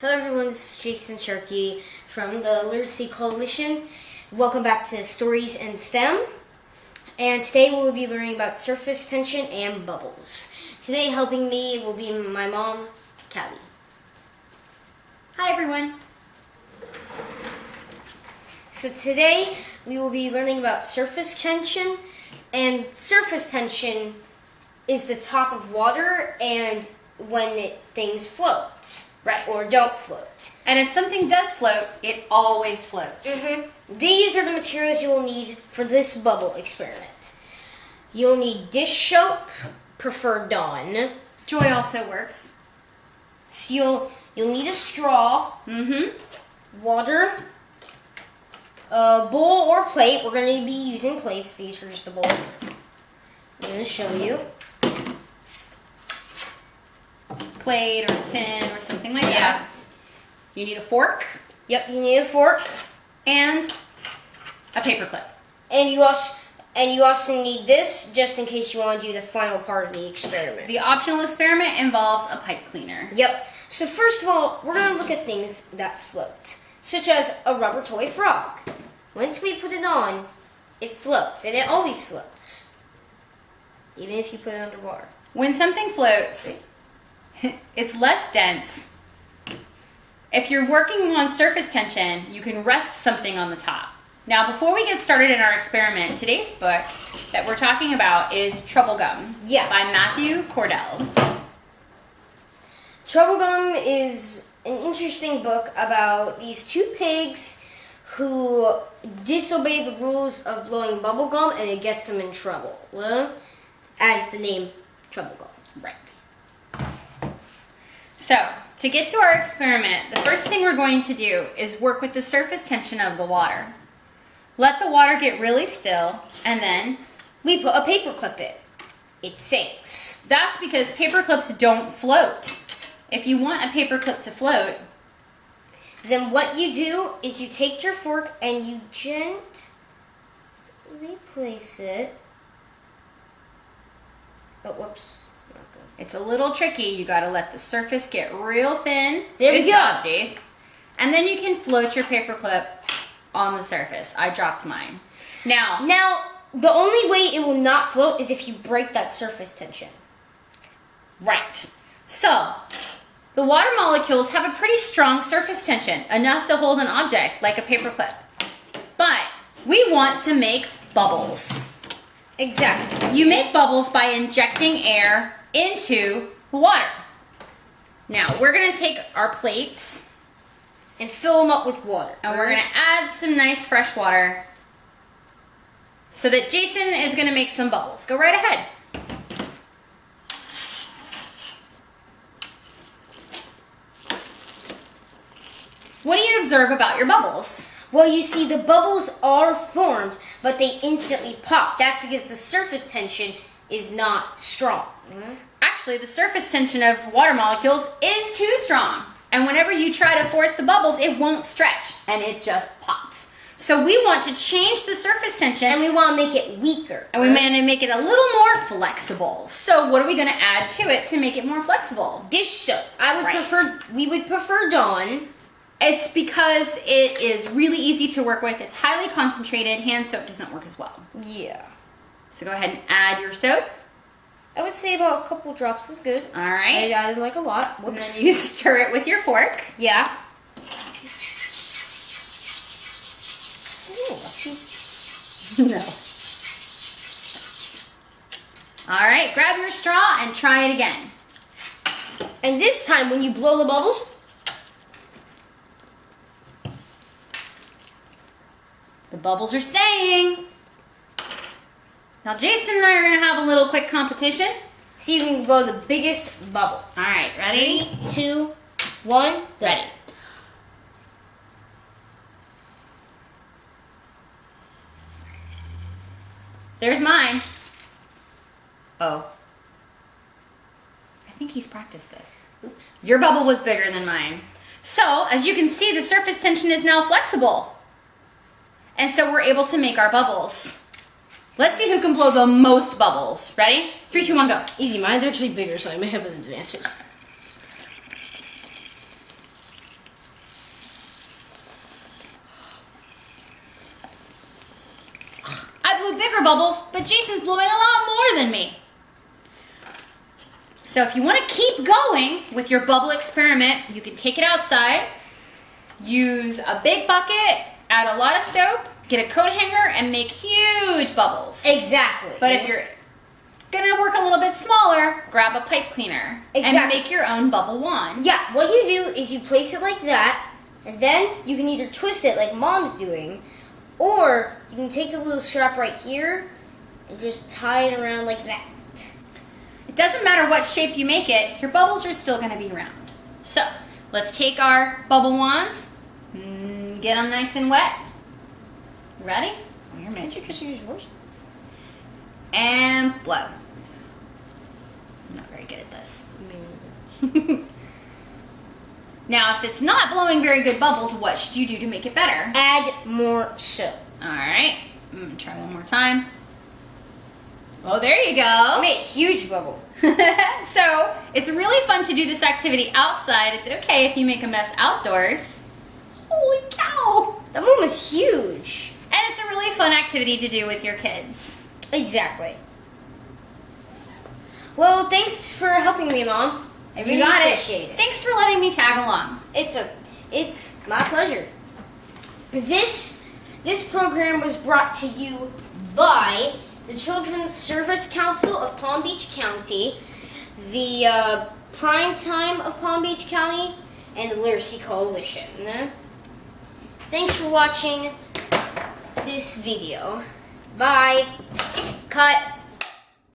Hello everyone, this is Jacen Sharkey from the Literacy Coalition. Welcome back to Stories and STEM. And today we'll be learning about surface tension and bubbles. Today helping me will be my mom, Callie. Hi everyone. So today we will be learning about surface tension. And surface tension is the top of water and when things float. Right. Or don't float. And if something does float, it always floats. These are the materials you will need for this bubble experiment. You'll need dish soap, preferred Dawn. Joy also works. So you'll need a straw, water, a bowl or plate. We're going to be using plates. These are just the bowls. I'm going to show you. Plate or tin or something like that. You need a fork. Yep, you need a fork. And a paper clip. And you also need this just in case you want to do the final part of the experiment. The optional experiment involves a pipe cleaner. Yep. So first of all, we're going to look at things that float, such as a rubber toy frog. Once we put it on, it floats, and it always floats, even if you put it underwater. When something floats, it's less dense. If you're working on surface tension, you can rest something on the top. Now, before we get started in our experiment, today's book that we're talking about is Trouble Gum by Matthew Cordell. Trouble Gum is an interesting book about these two pigs who disobey the rules of blowing bubble gum and it gets them in trouble. Well, as the name Trouble Gum. Right. So, to get to our experiment, the first thing we're going to do is work with the surface tension of the water. Let the water get really still, and then we put a paper clip in. It sinks. That's because paper clips don't float. If you want a paper clip to float, then what you do is you take your fork and you gently place it. Oh, whoops. It's a little tricky. You got to let the surface get real thin. There we go. Good job, Jace. And then you can float your paper clip on the surface. I dropped mine. Now, the only way it will not float is if you break that surface tension. Right. So, the water molecules have a pretty strong surface tension, enough to hold an object like a paper clip. But we want to make bubbles. Exactly. You make bubbles by injecting air into the water. Now, we're going to take our plates and fill them up with water. And we're going to add some nice fresh water so that Jacen is going to make some bubbles. Go right ahead. What do you observe about your bubbles? Well, you see, the bubbles are formed, but they instantly pop. That's because the surface tension is not strong. Actually, the surface tension of water molecules is too strong. And whenever you try to force the bubbles, it won't stretch and it just pops. So we want to change the surface tension. And we want to make it weaker. And we want to make it a little more flexible. So what are we going to add to it to make it more flexible? Dish soap. We would prefer Dawn. It's because it is really easy to work with. It's highly concentrated. Hand soap doesn't work as well. Yeah. So go ahead and add your soap. I would say about a couple drops is good. All right. I added like a lot. Whoops. And then you stir it with your fork. Yeah. No. All right, grab your straw and try it again. And this time when you blow the bubbles, the bubbles are staying. Now, Jacen and I are going to have a little quick competition. See if we can blow the biggest bubble. All right, ready? 3, 2, 1, go. Ready. There's mine. Oh. I think he's practiced this. Oops. Your bubble was bigger than mine. So, as you can see, the surface tension is now flexible. And so we're able to make our bubbles. Let's see who can blow the most bubbles. Ready? 3, 2, 1, go. Easy, mine's actually bigger, so I may have an advantage. blowing bigger bubbles, but Jacen's blowing a lot more than me. So if you want to keep going with your bubble experiment, you can take it outside, use a big bucket, add a lot of soap, get a coat hanger, and make huge bubbles. Exactly. But if you're gonna work a little bit smaller, grab a pipe cleaner and make your own bubble wand. Yeah, what you do is you place it like that, and then you can either twist it like Mom's doing, or you can take the little strap right here and just tie it around like that. It doesn't matter what shape you make it, your bubbles are still gonna be round. So let's take our bubble wands, get them nice and wet. Ready? Can't you just use yours? And blow. I'm not very good at this. Now, if it's not blowing very good bubbles, what should you do to make it better? Add more soap. All right, I'm gonna try one more time. Oh, there you I go. made a huge bubble. So, it's really fun to do this activity outside. It's okay if you make a mess outdoors. Holy cow! That one was huge. And it's a really fun activity to do with your kids. Exactly. Well, thanks for helping me, Mom. I really appreciate it. Thanks for letting me tag along. It's my pleasure. This program was brought to you by the Children's Service Council of Palm Beach County, the Prime Time of Palm Beach County, and the Literacy Coalition. Thanks for watching this video. Bye. Cut.